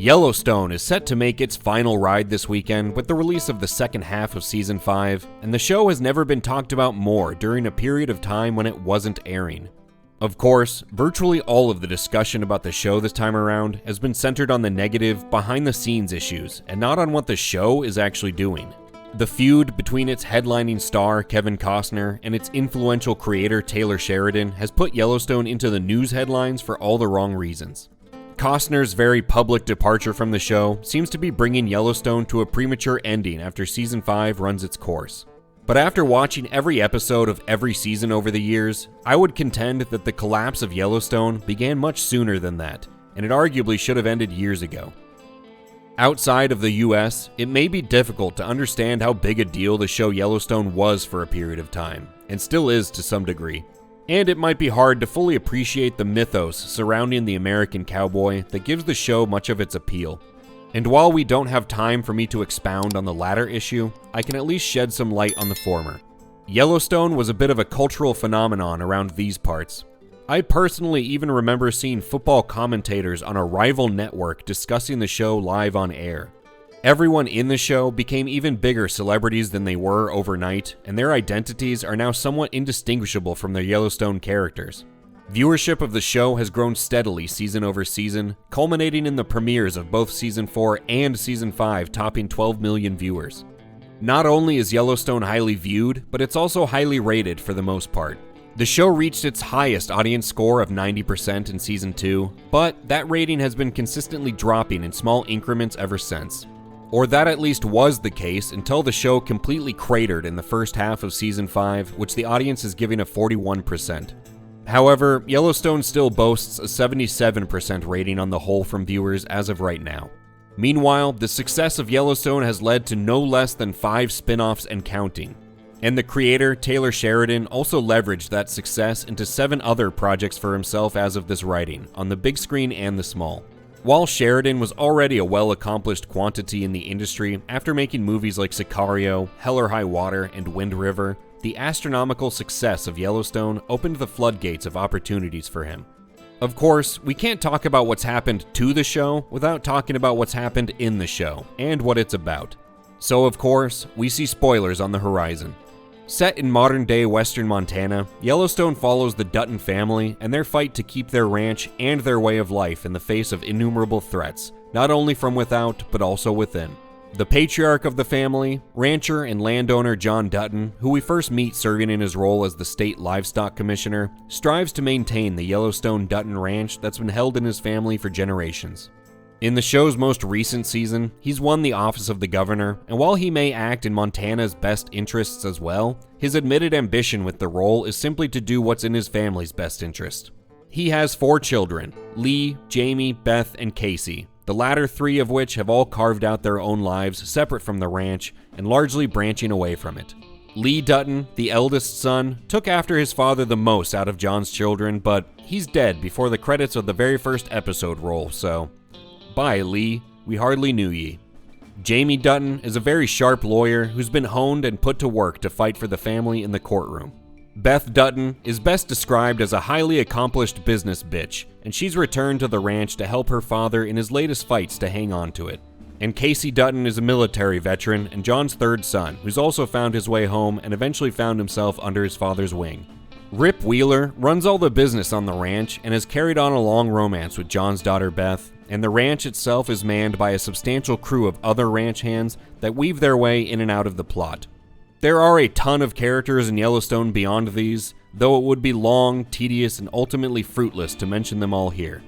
Yellowstone is set to make its final ride this weekend with the release of the second half of Season 5, and the show has never been talked about more during a period of time when it wasn't airing. Of course, virtually all of the discussion about the show this time around has been centered on the negative, behind-the-scenes issues, and not on what the show is actually doing. The feud between its headlining star, Kevin Costner, and its influential creator, Taylor Sheridan, has put Yellowstone into the news headlines for all the wrong reasons. Costner's very public departure from the show seems to be bringing Yellowstone to a premature ending after Season 5 runs its course. But after watching every episode of every season over the years, I would contend that the collapse of Yellowstone began much sooner than that, and it arguably should have ended years ago. Outside of the US, it may be difficult to understand how big a deal the show Yellowstone was for a period of time, and still is to some degree. And it might be hard to fully appreciate the mythos surrounding the American cowboy that gives the show much of its appeal. And while we don't have time for me to expound on the latter issue, I can at least shed some light on the former. Yellowstone was a bit of a cultural phenomenon around these parts. I personally even remember seeing football commentators on a rival network discussing the show live on air. Everyone in the show became even bigger celebrities than they were overnight, and their identities are now somewhat indistinguishable from their Yellowstone characters. Viewership of the show has grown steadily season over season, culminating in the premieres of both Season 4 and Season 5 topping 12 million viewers. Not only is Yellowstone highly viewed, but it's also highly rated for the most part. The show reached its highest audience score of 90% in Season 2, but that rating has been consistently dropping in small increments ever since. Or that at least was the case until the show completely cratered in the first half of Season 5, which the audience is giving a 41%. However, Yellowstone still boasts a 77% rating on the whole from viewers as of right now. Meanwhile, the success of Yellowstone has led to no less than 5 spin-offs and counting. And the creator, Taylor Sheridan, also leveraged that success into 7 other projects for himself as of this writing, on the big screen and the small. While Sheridan was already a well-accomplished quantity in the industry after making movies like Sicario, Hell or High Water, and Wind River, the astronomical success of Yellowstone opened the floodgates of opportunities for him. Of course, we can't talk about what's happened to the show without talking about what's happened in the show, and what it's about. So of course, we see spoilers on the horizon. Set in modern-day western Montana, Yellowstone follows the Dutton family and their fight to keep their ranch and their way of life in the face of innumerable threats, not only from without, but also within. The patriarch of the family, rancher and landowner John Dutton, who we first meet serving in his role as the state livestock commissioner, strives to maintain the Yellowstone Dutton Ranch that's been held in his family for generations. In the show's most recent season, he's won the office of the governor, and while he may act in Montana's best interests as well, his admitted ambition with the role is simply to do what's in his family's best interest. He has 4 children, Lee, Jamie, Beth, and Casey, the latter 3 of which have all carved out their own lives separate from the ranch and largely branching away from it. Lee Dutton, the eldest son, took after his father the most out of John's children, but he's dead before the credits of the very first episode roll, so bye, Lee, we hardly knew ye. Jamie Dutton is a very sharp lawyer who's been honed and put to work to fight for the family in the courtroom. Beth Dutton is best described as a highly accomplished business bitch, and she's returned to the ranch to help her father in his latest fights to hang on to it. And Casey Dutton is a military veteran and John's 3rd son, who's also found his way home and eventually found himself under his father's wing. Rip Wheeler runs all the business on the ranch and has carried on a long romance with John's daughter Beth, and the ranch itself is manned by a substantial crew of other ranch hands that weave their way in and out of the plot. There are a ton of characters in Yellowstone beyond these, though it would be long, tedious, and ultimately fruitless to mention them all here.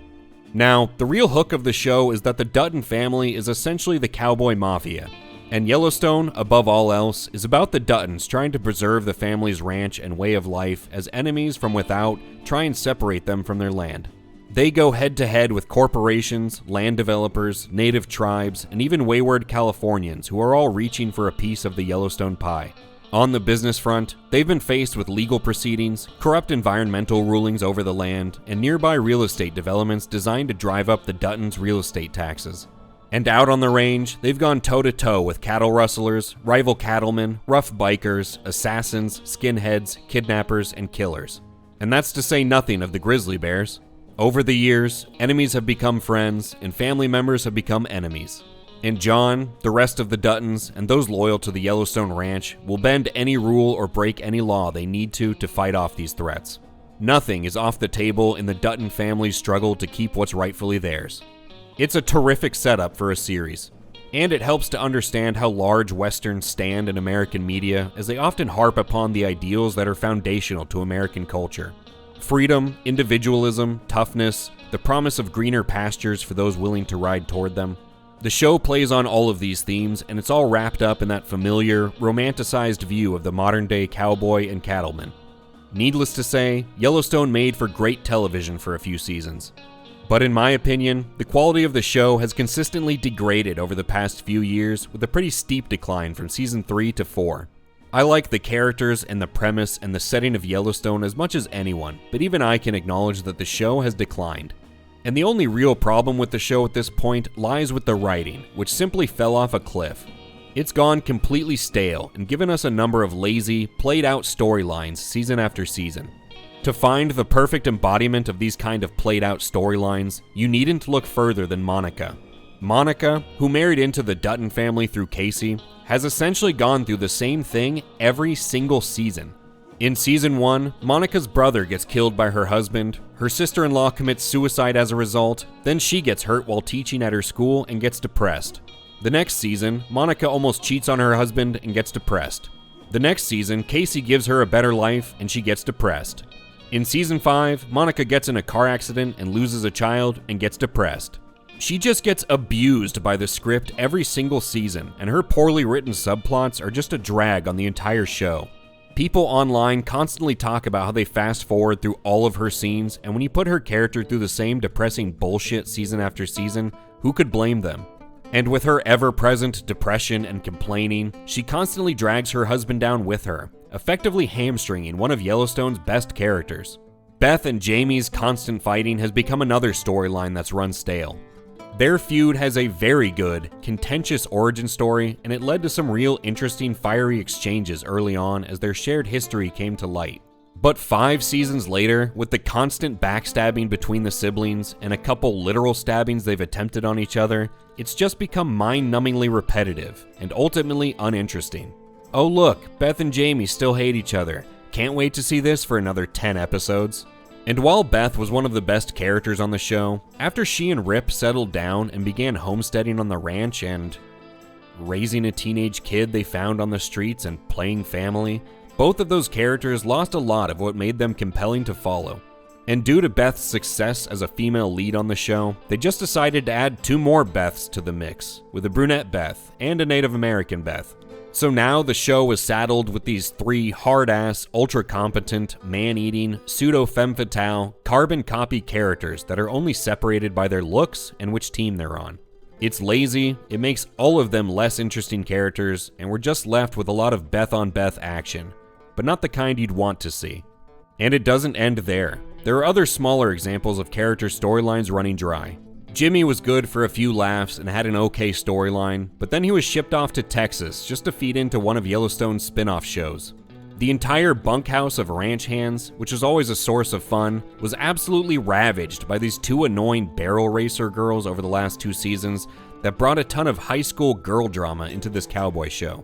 Now, the real hook of the show is that the Dutton family is essentially the cowboy mafia, and Yellowstone, above all else, is about the Duttons trying to preserve the family's ranch and way of life as enemies from without try and separate them from their land. They go head-to-head with corporations, land developers, native tribes, and even wayward Californians who are all reaching for a piece of the Yellowstone pie. On the business front, they've been faced with legal proceedings, corrupt environmental rulings over the land, and nearby real estate developments designed to drive up the Duttons' real estate taxes. And out on the range, they've gone toe-to-toe with cattle rustlers, rival cattlemen, rough bikers, assassins, skinheads, kidnappers, and killers. And that's to say nothing of the grizzly bears. Over the years, enemies have become friends, and family members have become enemies. And John, the rest of the Duttons, and those loyal to the Yellowstone Ranch will bend any rule or break any law they need to fight off these threats. Nothing is off the table in the Dutton family's struggle to keep what's rightfully theirs. It's a terrific setup for a series, and it helps to understand how large Westerns stand in American media, as they often harp upon the ideals that are foundational to American culture. Freedom, individualism, toughness, the promise of greener pastures for those willing to ride toward them. The show plays on all of these themes, and it's all wrapped up in that familiar, romanticized view of the modern-day cowboy and cattleman. Needless to say, Yellowstone made for great television for a few seasons. But in my opinion, the quality of the show has consistently degraded over the past few years, with a pretty steep decline from season 3 to 4. I like the characters and the premise and the setting of Yellowstone as much as anyone, but even I can acknowledge that the show has declined. And the only real problem with the show at this point lies with the writing, which simply fell off a cliff. It's gone completely stale and given us a number of lazy, played-out storylines season after season. To find the perfect embodiment of these kind of played-out storylines, you needn't look further than Monica. Monica, who married into the Dutton family through Casey, has essentially gone through the same thing every single season. In season 1, Monica's brother gets killed by her husband, her sister-in-law commits suicide as a result, then she gets hurt while teaching at her school and gets depressed. The next season, Monica almost cheats on her husband and gets depressed. The next season, Casey gives her a better life and she gets depressed. In season 5, Monica gets in a car accident and loses a child and gets depressed. She just gets abused by the script every single season, and her poorly written subplots are just a drag on the entire show. People online constantly talk about how they fast forward through all of her scenes, and when you put her character through the same depressing bullshit season after season, who could blame them? And with her ever-present depression and complaining, she constantly drags her husband down with her, effectively hamstringing one of Yellowstone's best characters. Beth and Jamie's constant fighting has become another storyline that's run stale. Their feud has a very good, contentious origin story, and it led to some real interesting, fiery exchanges early on as their shared history came to light. But 5 seasons later, with the constant backstabbing between the siblings and a couple literal stabbings they've attempted on each other, it's just become mind-numbingly repetitive and ultimately uninteresting. Oh look, Beth and Jamie still hate each other. Can't wait to see this for another 10 episodes. And while Beth was one of the best characters on the show, after she and Rip settled down and began homesteading on the ranch and raising a teenage kid they found on the streets and playing family, both of those characters lost a lot of what made them compelling to follow. And due to Beth's success as a female lead on the show, they just decided to add 2 more Beths to the mix, with a brunette Beth and a Native American Beth. So now the show is saddled with these 3 hard-ass, ultra-competent, man-eating, pseudo-femme fatale, carbon copy characters that are only separated by their looks and which team they're on. It's lazy, it makes all of them less interesting characters, and we're just left with a lot of Beth-on-Beth action, but not the kind you'd want to see. And it doesn't end there. There are other smaller examples of character storylines running dry. Jimmy was good for a few laughs and had an okay storyline, but then he was shipped off to Texas just to feed into one of Yellowstone's spin-off shows. The entire bunkhouse of ranch hands, which was always a source of fun, was absolutely ravaged by these 2 annoying barrel racer girls over the last 2 seasons that brought a ton of high school girl drama into this cowboy show.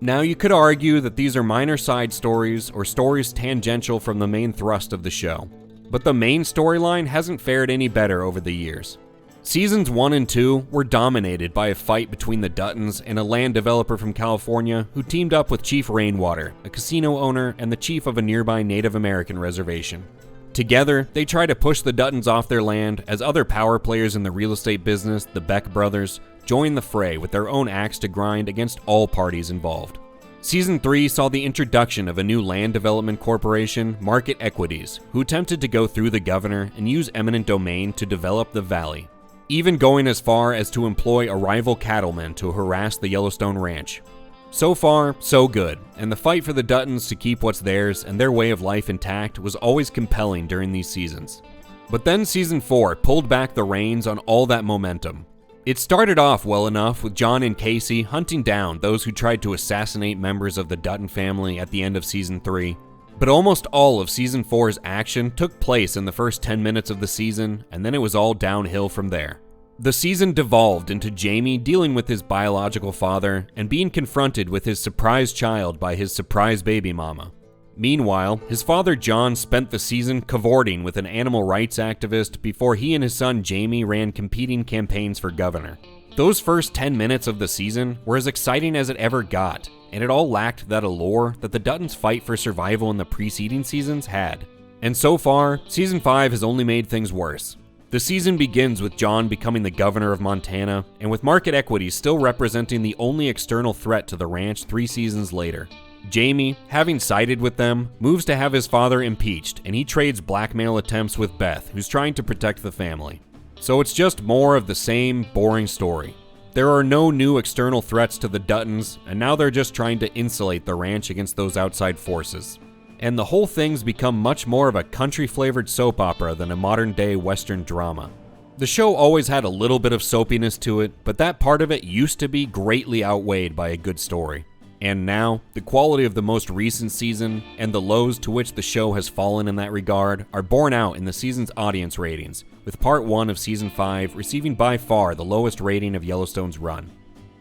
Now you could argue that these are minor side stories or stories tangential from the main thrust of the show, but the main storyline hasn't fared any better over the years. Seasons 1 and 2 were dominated by a fight between the Duttons and a land developer from California who teamed up with Chief Rainwater, a casino owner and the chief of a nearby Native American reservation. Together, they try to push the Duttons off their land as other power players in the real estate business, the Beck brothers, join the fray with their own axe to grind against all parties involved. Season 3 saw the introduction of a new land development corporation, Market Equities, who attempted to go through the governor and use eminent domain to develop the valley, even going as far as to employ a rival cattleman to harass the Yellowstone Ranch. So far, so good, and the fight for the Duttons to keep what's theirs and their way of life intact was always compelling during these seasons. But then Season 4 pulled back the reins on all that momentum. It started off well enough with John and Casey hunting down those who tried to assassinate members of the Dutton family at the end of Season 3. But almost all of Season 4's action took place in the first 10 minutes of the season, and then it was all downhill from there. The season devolved into Jamie dealing with his biological father and being confronted with his surprise child by his surprise baby mama. Meanwhile, his father John spent the season cavorting with an animal rights activist before he and his son Jamie ran competing campaigns for governor. Those first 10 minutes of the season were as exciting as it ever got, and it all lacked that allure that the Duttons' fight for survival in the preceding seasons had. And so far, Season 5 has only made things worse. The season begins with John becoming the governor of Montana, and with market equities still representing the only external threat to the ranch 3 seasons later. Jamie, having sided with them, moves to have his father impeached, and he trades blackmail attempts with Beth, who's trying to protect the family. So it's just more of the same boring story. There are no new external threats to the Duttons, and now they're just trying to insulate the ranch against those outside forces. And the whole thing's become much more of a country-flavored soap opera than a modern-day Western drama. The show always had a little bit of soapiness to it, but that part of it used to be greatly outweighed by a good story. And now, the quality of the most recent season, and the lows to which the show has fallen in that regard, are borne out in the season's audience ratings, with Part 1 of Season 5 receiving by far the lowest rating of Yellowstone's run.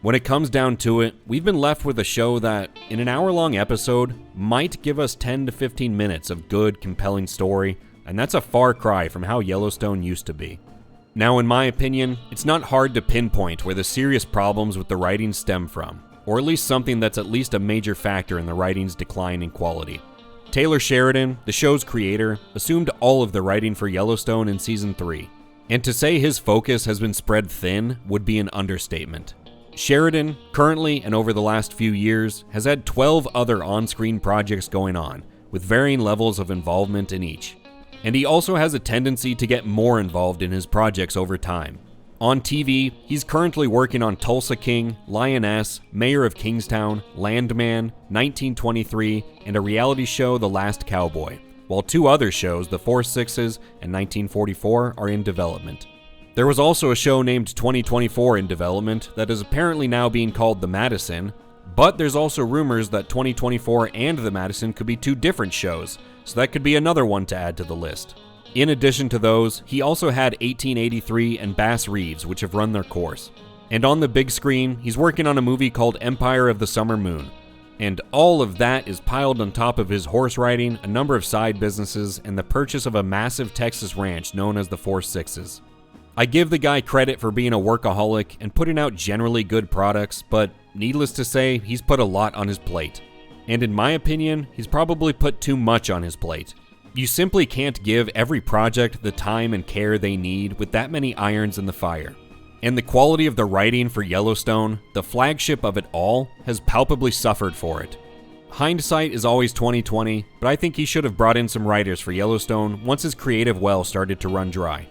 When it comes down to it, we've been left with a show that, in an hour-long episode, might give us 10 to 15 minutes of good, compelling story, and that's a far cry from how Yellowstone used to be. Now, in my opinion, it's not hard to pinpoint where the serious problems with the writing stem from, or at least something that's at least a major factor in the writing's decline in quality. Taylor Sheridan, the show's creator, assumed all of the writing for Yellowstone in Season 3, and to say his focus has been spread thin would be an understatement. Sheridan, currently and over the last few years, has had 12 other on-screen projects going on, with varying levels of involvement in each. And he also has a tendency to get more involved in his projects over time. On TV, he's currently working on Tulsa King, Lioness, Mayor of Kingstown, Landman, 1923, and a reality show, The Last Cowboy, while 2 other shows, The 4-6s and 1944, are in development. There was also a show named 2024 in development that is apparently now being called The Madison, but there's also rumors that 2024 and The Madison could be 2 different shows, so that could be another one to add to the list. In addition to those, he also had 1883 and Bass Reeves, which have run their course. And on the big screen, he's working on a movie called Empire of the Summer Moon. And all of that is piled on top of his horse riding, a number of side businesses, and the purchase of a massive Texas ranch known as the 4-6s. I give the guy credit for being a workaholic and putting out generally good products, but needless to say, he's put a lot on his plate. And in my opinion, he's probably put too much on his plate. You simply can't give every project the time and care they need with that many irons in the fire. And the quality of the writing for Yellowstone, the flagship of it all, has palpably suffered for it. Hindsight is always 20/20, but I think he should have brought in some writers for Yellowstone once his creative well started to run dry.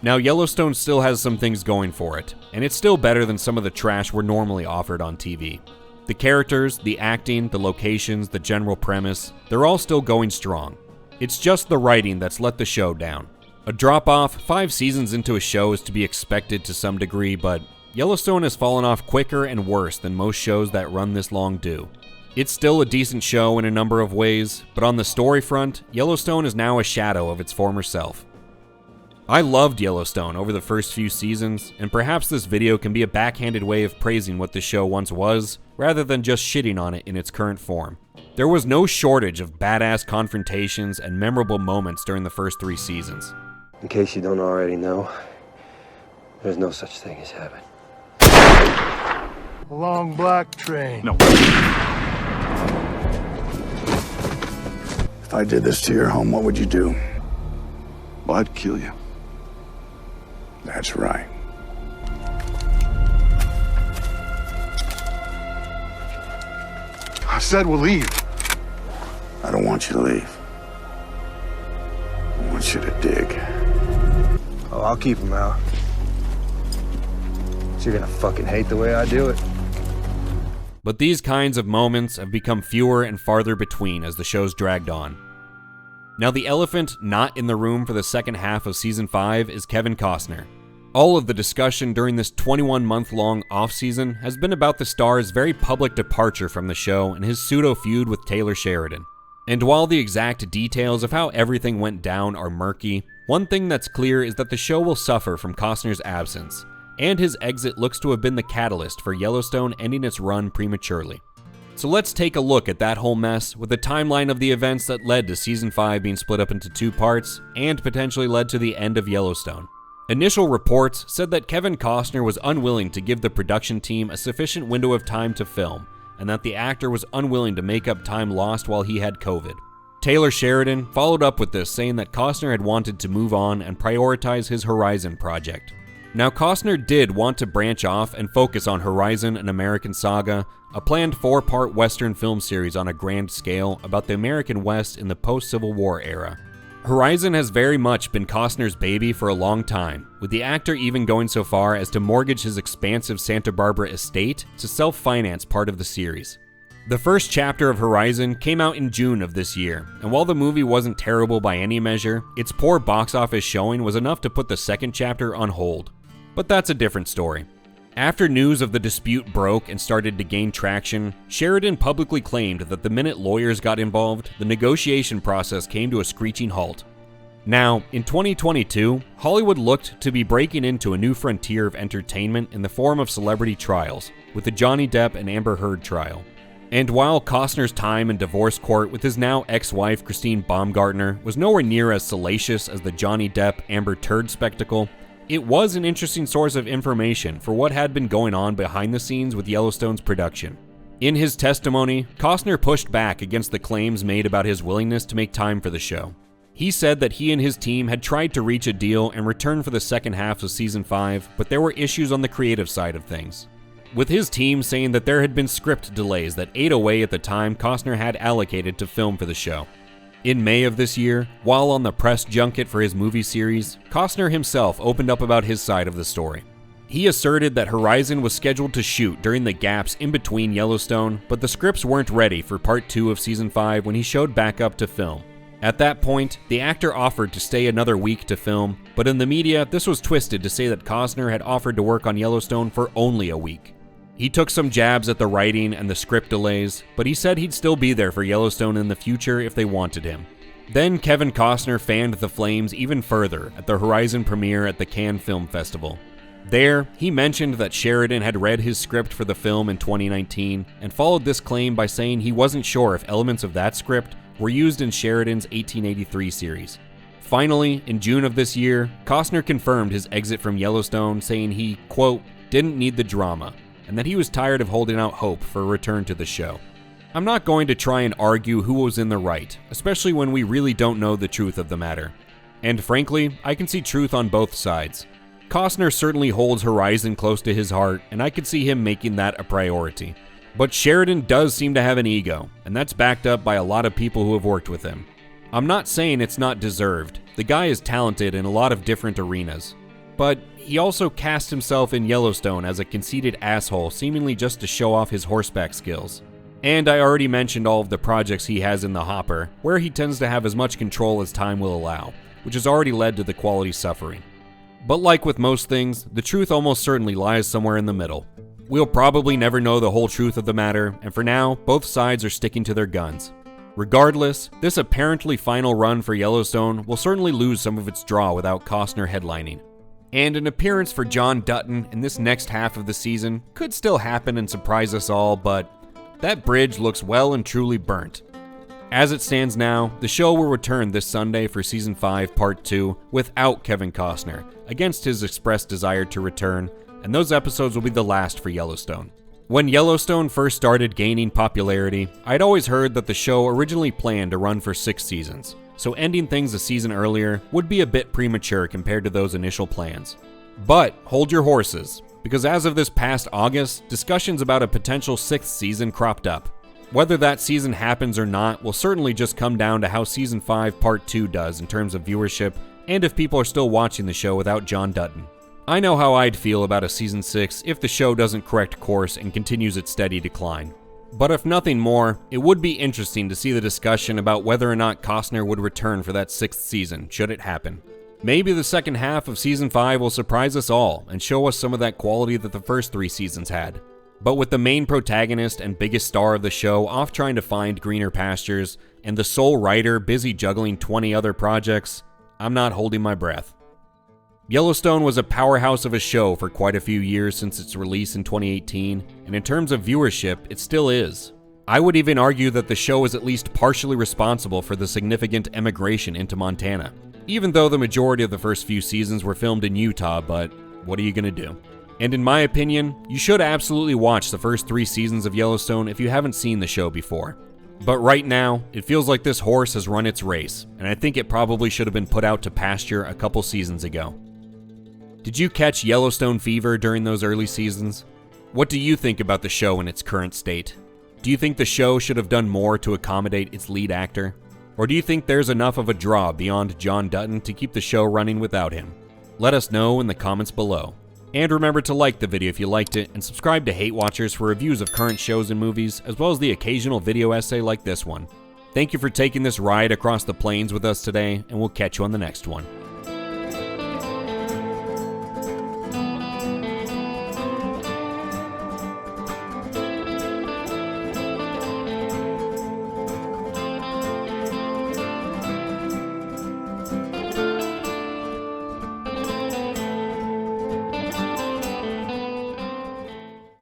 Now, Yellowstone still has some things going for it, and it's still better than some of the trash we're normally offered on TV. The characters, the acting, the locations, the general premise, they're all still going strong. It's just the writing that's let the show down. A drop-off 5 seasons into a show is to be expected to some degree, but Yellowstone has fallen off quicker and worse than most shows that run this long do. It's still a decent show in a number of ways, but on the story front, Yellowstone is now a shadow of its former self. I loved Yellowstone over the first few seasons, and perhaps this video can be a backhanded way of praising what the show once was, rather than just shitting on it in its current form. There was no shortage of badass confrontations and memorable moments during the first 3 seasons. In case you don't already know, there's no such thing as heaven. A long black train. No. If I did this to your home, what would you do? Well, I'd kill you. That's right. I said we'll leave. I don't want you to leave. I want you to dig. Oh, I'll keep him out. So you're gonna fucking hate the way I do it. But these kinds of moments have become fewer and farther between as the show's dragged on. Now, the elephant not in the room for the second half of Season 5 is Kevin Costner. All of the discussion during this 21-month-long off-season has been about the star's very public departure from the show and his pseudo-feud with Taylor Sheridan. And while the exact details of how everything went down are murky, one thing that's clear is that the show will suffer from Costner's absence, and his exit looks to have been the catalyst for Yellowstone ending its run prematurely. So let's take a look at that whole mess with a timeline of the events that led to Season 5 being split up into 2 parts and potentially led to the end of Yellowstone. Initial reports said that Kevin Costner was unwilling to give the production team a sufficient window of time to film, and that the actor was unwilling to make up time lost while he had COVID. Taylor Sheridan followed up with this, saying that Costner had wanted to move on and prioritize his Horizon project. Now, Costner did want to branch off and focus on Horizon: An American Saga, a planned 4-part Western film series on a grand scale about the American West in the post-Civil War era. Horizon has very much been Costner's baby for a long time, with the actor even going so far as to mortgage his expansive Santa Barbara estate to self-finance part of the series. The first chapter of Horizon came out in June of this year, and while the movie wasn't terrible by any measure, its poor box office showing was enough to put the second chapter on hold. But that's a different story. After news of the dispute broke and started to gain traction, Sheridan publicly claimed that the minute lawyers got involved, the negotiation process came to a screeching halt. Now, in 2022, Hollywood looked to be breaking into a new frontier of entertainment in the form of celebrity trials, with the Johnny Depp and Amber Heard trial. And while Costner's time in divorce court with his now ex-wife Christine Baumgartner was nowhere near as salacious as the Johnny Depp-Amber Turd spectacle, it was an interesting source of information for what had been going on behind the scenes with Yellowstone's production. In his testimony, Costner pushed back against the claims made about his willingness to make time for the show. He said that he and his team had tried to reach a deal and return for the second half of Season 5, but there were issues on the creative side of things. With his team saying that there had been script delays that ate away at the time Costner had allocated to film for the show. In May of this year, while on the press junket for his movie series, Costner himself opened up about his side of the story. He asserted that Horizon was scheduled to shoot during the gaps in between Yellowstone, but the scripts weren't ready for Part 2 of Season 5 when he showed back up to film. At that point, the actor offered to stay another week to film, but in the media, this was twisted to say that Costner had offered to work on Yellowstone for only a week. He took some jabs at the writing and the script delays, but he said he'd still be there for Yellowstone in the future if they wanted him. Then Kevin Costner fanned the flames even further at the Horizon premiere at the Cannes Film Festival. There, he mentioned that Sheridan had read his script for the film in 2019 and followed this claim by saying he wasn't sure if elements of that script were used in Sheridan's 1883 series. Finally, in June of this year, Costner confirmed his exit from Yellowstone, saying he, quote, didn't need the drama, and that he was tired of holding out hope for a return to the show. I'm not going to try and argue who was in the right, especially when we really don't know the truth of the matter. And frankly, I can see truth on both sides. Costner certainly holds Horizon close to his heart, and I could see him making that a priority. But Sheridan does seem to have an ego, and that's backed up by a lot of people who have worked with him. I'm not saying it's not deserved. The guy is talented in a lot of different arenas. But he also cast himself in Yellowstone as a conceited asshole, seemingly just to show off his horseback skills. And I already mentioned all of the projects he has in the hopper, where he tends to have as much control as time will allow, which has already led to the quality suffering. But like with most things, the truth almost certainly lies somewhere in the middle. We'll probably never know the whole truth of the matter, and for now, both sides are sticking to their guns. Regardless, this apparently final run for Yellowstone will certainly lose some of its draw without Costner headlining. And an appearance for John Dutton in this next half of the season could still happen and surprise us all, but that bridge looks well and truly burnt. As it stands now, the show will return this Sunday for Season 5 Part 2 without Kevin Costner, against his expressed desire to return, and those episodes will be the last for Yellowstone. When Yellowstone first started gaining popularity, I'd always heard that the show originally planned to run for 6 seasons, so ending things a season earlier would be a bit premature compared to those initial plans. But hold your horses, because as of this past August, discussions about a potential 6th season cropped up. Whether that season happens or not will certainly just come down to how Season 5 Part 2 does in terms of viewership, and if people are still watching the show without John Dutton. I know how I'd feel about a Season 6 if the show doesn't correct course and continues its steady decline. But if nothing more, it would be interesting to see the discussion about whether or not Costner would return for that 6th season, should it happen. Maybe the second half of Season 5 will surprise us all and show us some of that quality that the first 3 seasons had. But with the main protagonist and biggest star of the show off trying to find greener pastures, and the sole writer busy juggling 20 other projects, I'm not holding my breath. Yellowstone was a powerhouse of a show for quite a few years since its release in 2018, and in terms of viewership, it still is. I would even argue that the show is at least partially responsible for the significant emigration into Montana, even though the majority of the first few seasons were filmed in Utah, but what are you gonna do? And in my opinion, you should absolutely watch the first 3 seasons of Yellowstone if you haven't seen the show before. But right now, it feels like this horse has run its race, and I think it probably should have been put out to pasture a couple seasons ago. Did you catch Yellowstone fever during those early seasons? What do you think about the show in its current state? Do you think the show should have done more to accommodate its lead actor? Or do you think there's enough of a draw beyond John Dutton to keep the show running without him? Let us know in the comments below. And remember to like the video if you liked it, and subscribe to HateWatchers for reviews of current shows and movies, as well as the occasional video essay like this one. Thank you for taking this ride across the plains with us today, and we'll catch you on the next one.